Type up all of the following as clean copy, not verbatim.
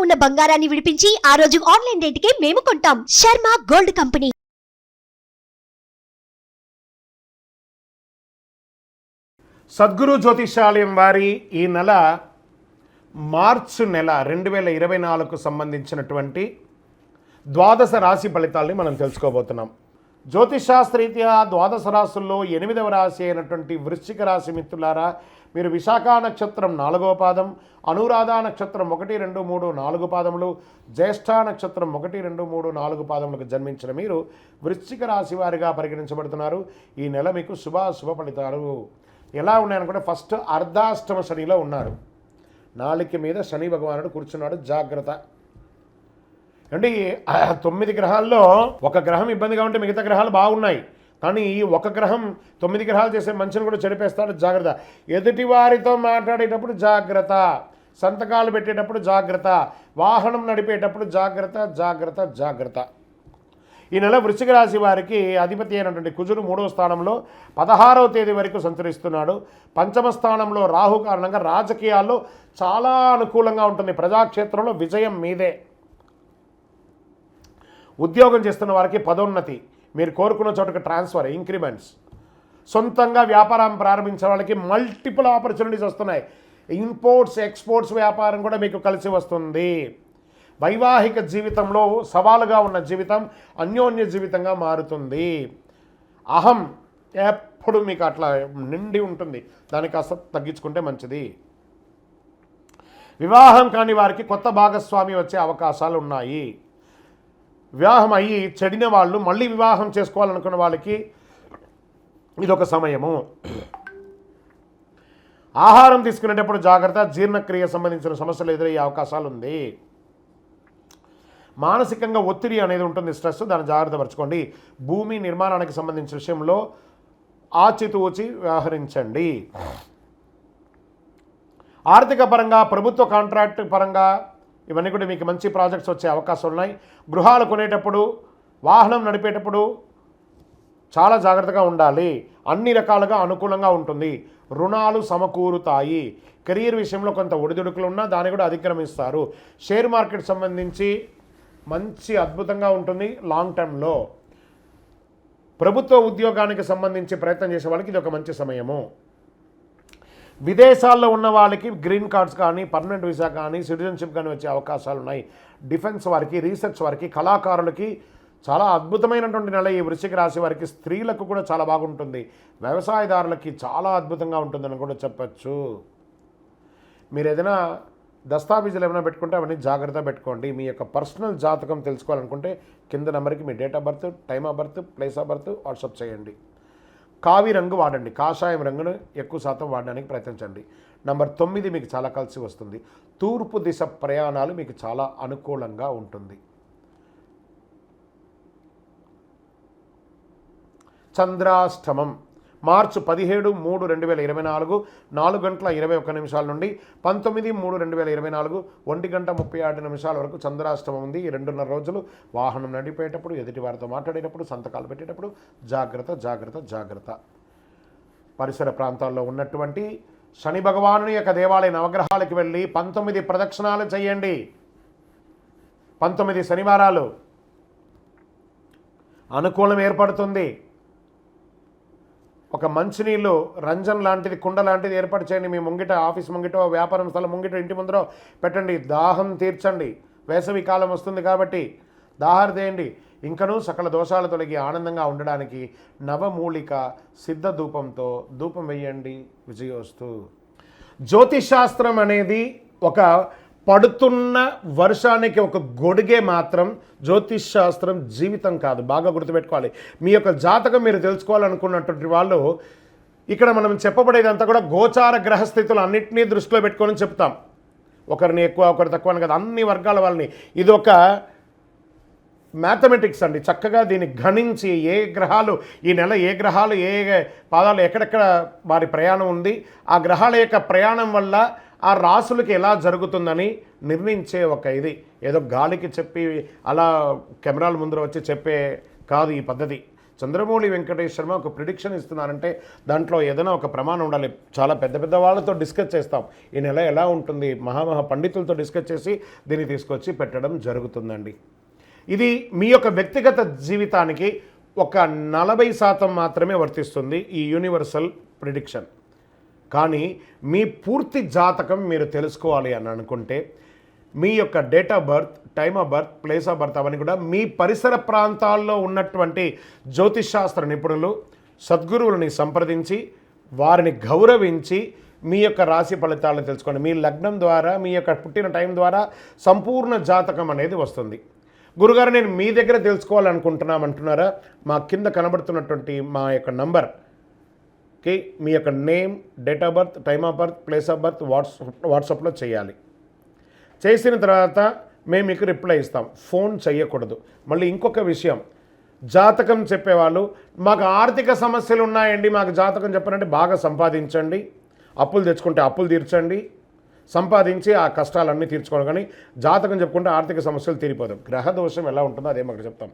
ఉన్న బంగారాన్ని విడిపించి ఆ రోజు ఆన్లైన్ రేటుకే మేము కొంటాం. Sharma gold company. సద్గురు జ్యోతిషాలయం వారి ఈ నెల మార్చి నెల 2024కు సంబంధించినటువంటి ద్వాదశ రాశి ఫలితాలని మనం తెలుసుకోబోతున్నాం. జ్యోతిషాస్త్రరీత్యా ద్వాదశ రాశుల్లో 8వ రాశి అయినటువంటి వృశ్చిక రాశి మిత్రులారా, మీరు విశాఖ నక్షత్రం 4వ పాదం, అనురాధ నక్షత్రం 1, 2, 3, 4 పాదములు, జ్యేష్ఠ నక్షత్రం 1, 2, 3, 4 పాదములకు జన్మించిన మీరు వృశ్చిక రాశి వారిగా పరిగణించబడుతున్నారు. ఈ నెల మీకు శుభ ఫలితాలు ఎలా ఉన్నాయనుకుంటే, ఫస్ట్ అర్ధాష్టమ శనిలో ఉన్నారు. నాలుక మీద శని భగవానుడు కూర్చున్నాడు, జాగ్రత్త. అంటే 9 గ్రహాల్లో ఒక గ్రహం ఇబ్బందిగా ఉంటే మిగతా గ్రహాలు బాగున్నాయి, కానీ ఈ ఒక గ్రహం 9 గ్రహాలు చేసే మంచిని కూడా చెడిపేస్తాడు, జాగ్రత్త. ఎదుటి వారితో మాట్లాడేటప్పుడు జాగ్రత్త, సంతకాలు పెట్టేటప్పుడు జాగ్రత్త, వాహనం నడిపేటప్పుడు జాగ్రత్త. ఈ నెల వృశ్చిక రాశి వారికి అధిపతి అయినటువంటి కుజుడు 3వ స్థానంలో 16వ తేదీ వరకు సంచరిస్తున్నాడు. 5వ స్థానంలో రాహు కారణంగా రాజకీయాల్లో చాలా అనుకూలంగా ఉంటుంది. ప్రజాక్షేత్రంలో విజయం మీదే. ఉద్యోగం చేస్తున్న వారికి పదోన్నతి, మీరు కోరుకున్న చోటుకు ట్రాన్స్ఫర్, ఇంక్రిమెంట్స్. సొంతంగా వ్యాపారం ప్రారంభించిన వాళ్ళకి మల్టిపుల్ ఆపర్చునిటీస్ వస్తున్నాయి. ఇంపోర్ట్స్ ఎక్స్పోర్ట్స్ వ్యాపారం కూడా మీకు కలిసి వస్తుంది. వైవాహిక జీవితంలో సవాలుగా ఉన్న జీవితం అన్యోన్య జీవితంగా మారుతుంది. అహం ఎప్పుడు మీకు అట్లా నిండి ఉంటుంది, దానికి కాస్త తగ్గించుకుంటే మంచిది. వివాహం కాని వారికి కొత్త భాగస్వామి వచ్చే అవకాశాలు ఉన్నాయి. వివాహం అయ్యి చెడిన వాళ్ళు మళ్ళీ వివాహం చేసుకోవాలనుకున్న వాళ్ళకి ఇదొక సమయము. ఆహారం తీసుకునేటప్పుడు జాగ్రత్త, జీర్ణక్రియ సంబంధించిన సమస్యలు ఎదురయ్యే అవకాశాలు ఉంది. మానసికంగా ఒత్తిడి అనేది ఉంటుంది, స్ట్రెస్, దాన్ని జాగ్రత్త పరచుకోండి. భూమి నిర్మాణానికి సంబంధించిన విషయంలో ఆచితూచి వ్యవహరించండి. ఆర్థిక పరంగా, ప్రభుత్వ కాంట్రాక్ట్ పరంగా ఇవన్నీ కూడా మీకు మంచి ప్రాజెక్ట్స్ వచ్చే అవకాశాలు ఉన్నాయి. గృహాలు కొనేటప్పుడు, వాహనం నడిపేటప్పుడు చాలా జాగ్రత్తగా ఉండాలి. అన్ని రకాలుగా అనుకూలంగా ఉంటుంది. రుణాలు సమకూరుతాయి. కెరీర్ విషయంలో కొంత ఒడిదుడుకులు ఉన్నా దాన్ని కూడా అధిక్రమిస్తారు. షేర్ మార్కెట్ సంబంధించి మంచి అద్భుతంగా ఉంటుంది లాంగ్ టర్మ్లో. ప్రభుత్వ ఉద్యోగానికి సంబంధించి ప్రయత్నం చేసే వాళ్ళకి ఇది ఒక మంచి సమయము. విదేశాల్లో ఉన్న వాళ్ళకి గ్రీన్ కార్డ్స్ కానీ, పర్మనెంట్ వీసా కానీ, సిటిజన్షిప్ కానీ వచ్చే అవకాశాలు ఉన్నాయి. డిఫెన్స్ వారికి, రీసెర్చ్ వారికి, కళాకారులకి చాలా అద్భుతమైనటువంటి నెల ఈ వృశ్చిక రాశి వారికి. స్త్రీలకు కూడా చాలా బాగుంటుంది. వ్యవసాయదారులకి చాలా అద్భుతంగా ఉంటుందని కూడా చెప్పచ్చు. మీరు ఏదైనా దస్తావేజులు ఏమైనా పెట్టుకుంటే అవన్నీ జాగ్రత్త పెట్టుకోండి. మీ యొక్క పర్సనల్ జాతకం తెలుసుకోవాలనుకుంటే కింద నెంబర్కి మీ date of birth, time of birth, place of birth WhatsApp చేయండి. కావి రంగు వాడండి, కాషాయం రంగును ఎక్కువ శాతం వాడడానికి ప్రయత్నించండి. నంబర్ 9 మీకు చాలా కలిసి వస్తుంది. తూర్పు దిశ ప్రయాణాలు మీకు చాలా అనుకూలంగా ఉంటుంది. చంద్రాష్టమం మార్చి 17, 3, 2024 4:21 నుండి 19, 3, 2024 1:36 వరకు చంద్రాష్టమం ఉంది. ఈ 2.5 రోజులు వాహనం నడిపేటప్పుడు, ఎదుటి వారితో మాట్లాడేటప్పుడు, సంతకాలు పెట్టేటప్పుడు జాగ్రత్త. పరిసర ప్రాంతాల్లో ఉన్నటువంటి శని భగవానుని యొక్క దేవాలయ నవగ్రహాలకు వెళ్ళి 19 ప్రదక్షిణాలు చేయండి. 19 శనివారాలు అనుకూలం ఏర్పడుతుంది. ఒక మంచినీళ్ళు రంజన్ లాంటిది, కుండ లాంటిది ఏర్పాటు చేయండి. మీ ముంగిట, ఆఫీస్ ముంగిటో, వ్యాపారం స్థలం ముంగిట, ఇంటి ముందరో పెట్టండి. దాహం తీర్చండి. వేసవి కాలం వస్తుంది కాబట్టి దాహారు చేయండి. ఇంకనూ సకల దోషాలు తొలగి ఆనందంగా ఉండడానికి నవమూలిక సిద్ధ ధూపంతో ధూపం వేయండి. విజయోస్తు. జ్యోతిషాస్త్రం అనేది ఒక పడుతున్న వర్షానికి ఒక గొడుగే మాత్రం. జ్యోతిష్ శాస్త్రం జీవితం కాదు, బాగా గుర్తుపెట్టుకోవాలి. మీ యొక్క జాతకం మీరు తెలుసుకోవాలనుకున్నటువంటి వాళ్ళు ఇక్కడ మనం చెప్పబడేదంతా కూడా గోచార గ్రహస్థితులు అన్నింటినీ దృష్టిలో పెట్టుకొని చెప్తాం. ఒకరిని ఎక్కువ, ఒకరు తక్కువ అని కదా, అన్ని వర్గాల వాళ్ళని. ఇది ఒక మ్యాథమెటిక్స్ అండి. చక్కగా దీన్ని గణించి ఏ గ్రహాలు ఈ నెల, ఏ గ్రహాలు ఏ పాదాలు ఎక్కడెక్కడ వారి ప్రయాణం ఉంది, ఆ గ్రహాల యొక్క ప్రయాణం వల్ల ఆ రాసులకి ఎలా జరుగుతుందని నిర్ణయించే ఒక ఇది. ఏదో గాలికి చెప్పి అలా కెమెరాల ముందర వచ్చి చెప్పే కాదు ఈ పద్ధతి. చంద్రమౌళి వెంకటేష్ శర్మ ఒక ప్రిడిక్షన్ ఇస్తున్నారంటే దాంట్లో ఏదైనా ఒక ప్రమాణం ఉండాలి. చాలా పెద్ద పెద్ద వాళ్ళతో డిస్కస్ చేస్తాం, ఈ నెల ఎలా ఉంటుంది, మహామహా పండితులతో డిస్కస్ చేసి దీన్ని తీసుకొచ్చి పెట్టడం జరుగుతుందండి. ఇది మీ యొక్క వ్యక్తిగత జీవితానికి ఒక 40% మాత్రమే వర్తిస్తుంది ఈ యూనివర్సల్ ప్రిడిక్షన్. కానీ మీ పూర్తి జాతకం మీరు తెలుసుకోవాలి అని అనుకుంటే మీ యొక్క date of birth, time of birth, place of birth అవన్నీ కూడా మీ పరిసర ప్రాంతాల్లో ఉన్నటువంటి జ్యోతిషాస్త్ర నిపుణులు, సద్గురువులని సంప్రదించి వారిని గౌరవించి మీ యొక్క రాశి ఫలితాలను తెలుసుకోండి. మీ లగ్నం ద్వారా, మీ యొక్క పుట్టిన టైం ద్వారా సంపూర్ణ జాతకం అనేది వస్తుంది. గురుగారు నేను మీ దగ్గర తెలుసుకోవాలనుకుంటున్నామంటున్నారా? మా కింద కనబడుతున్నటువంటి మా యొక్క నంబర్కి మీ యొక్క name, date of birth, time of birth, place of birth వాట్సాప్లో చేయాలి. చేసిన తర్వాత మేము మీకు రిప్లై ఇస్తాం, ఫోన్ చేయకూడదు. మళ్ళీ ఇంకొక విషయం, జాతకం చెప్పేవాళ్ళు మాకు ఆర్థిక సమస్యలు ఉన్నాయండి, మాకు జాతకం చెప్పారంటే బాగా సంపాదించండి, అప్పులు తెచ్చుకుంటే అప్పులు తీర్చండి, సంపాదించి ఆ కష్టాలన్నీ తీర్చుకోవాలి. కానీ జాతకం చెప్పుకుంటే ఆర్థిక సమస్యలు తీరిపోదు. గ్రహ దోషం ఎలా ఉంటుందో అదే మాకు చెప్తాం.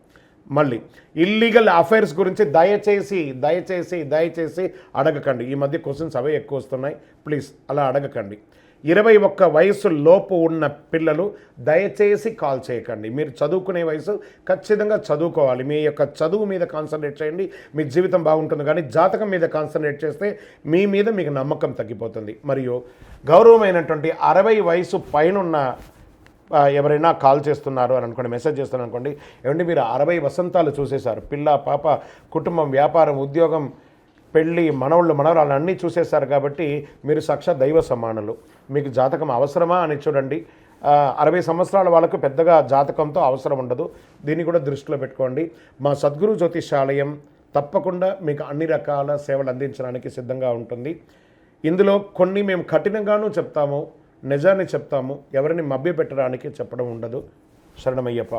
మళ్ళీ ఇల్లీగల్ అఫైర్స్ గురించి దయచేసి దయచేసి దయచేసి అడగకండి. ఈ మధ్య క్వశ్చన్స్ అవే ఎక్కువ వస్తున్నాయి, ప్లీజ్ అలా అడగకండి. 21 వయసు లోపు ఉన్న పిల్లలు దయచేసి కాల్ చేయకండి. మీరు చదువుకునే వయసు ఖచ్చితంగా చదువుకోవాలి. మీ యొక్క చదువు మీద కాన్సన్ట్రేట్ చేయండి, మీ జీవితం బాగుంటుంది. కానీ జాతకం మీద కాన్సన్ట్రేట్ చేస్తే మీ మీద మీకు నమ్మకం తగ్గిపోతుంది. మరియు గౌరవమైనటువంటి 60 వయసు పైనున్న ఎవరైనా కాల్ చేస్తున్నారు అని అనుకోండి, మెసేజ్ చేస్తున్నారు అనుకోండి, ఏమంటే మీరు 60 వసంతాలు చూసేశారు, పిల్ల పాప, కుటుంబం, వ్యాపారం, ఉద్యోగం, పెళ్ళి, మనవళ్ళు, మనవరాలు అన్నీ చూసేశారు కాబట్టి మీరు సాక్షాత్ దైవ సమానులు. మీకు జాతకం అవసరమా అని చూడండి. 60 సంవత్సరాల వాళ్ళకు పెద్దగా జాతకంతో అవసరం ఉండదు. దీన్ని కూడా దృష్టిలో పెట్టుకోండి. మా సద్గురు జ్యోతిషాలయం తప్పకుండా మీకు అన్ని రకాల సేవలు అందించడానికి సిద్ధంగా ఉంటుంది. ఇందులో కొన్ని మేము కఠినంగానూ చెప్తాము, నిజాన్ని చెప్తాము, ఎవరిని మభ్యపెట్టడానికి చెప్పడం ఉండదు. శరణమయ్యప్ప.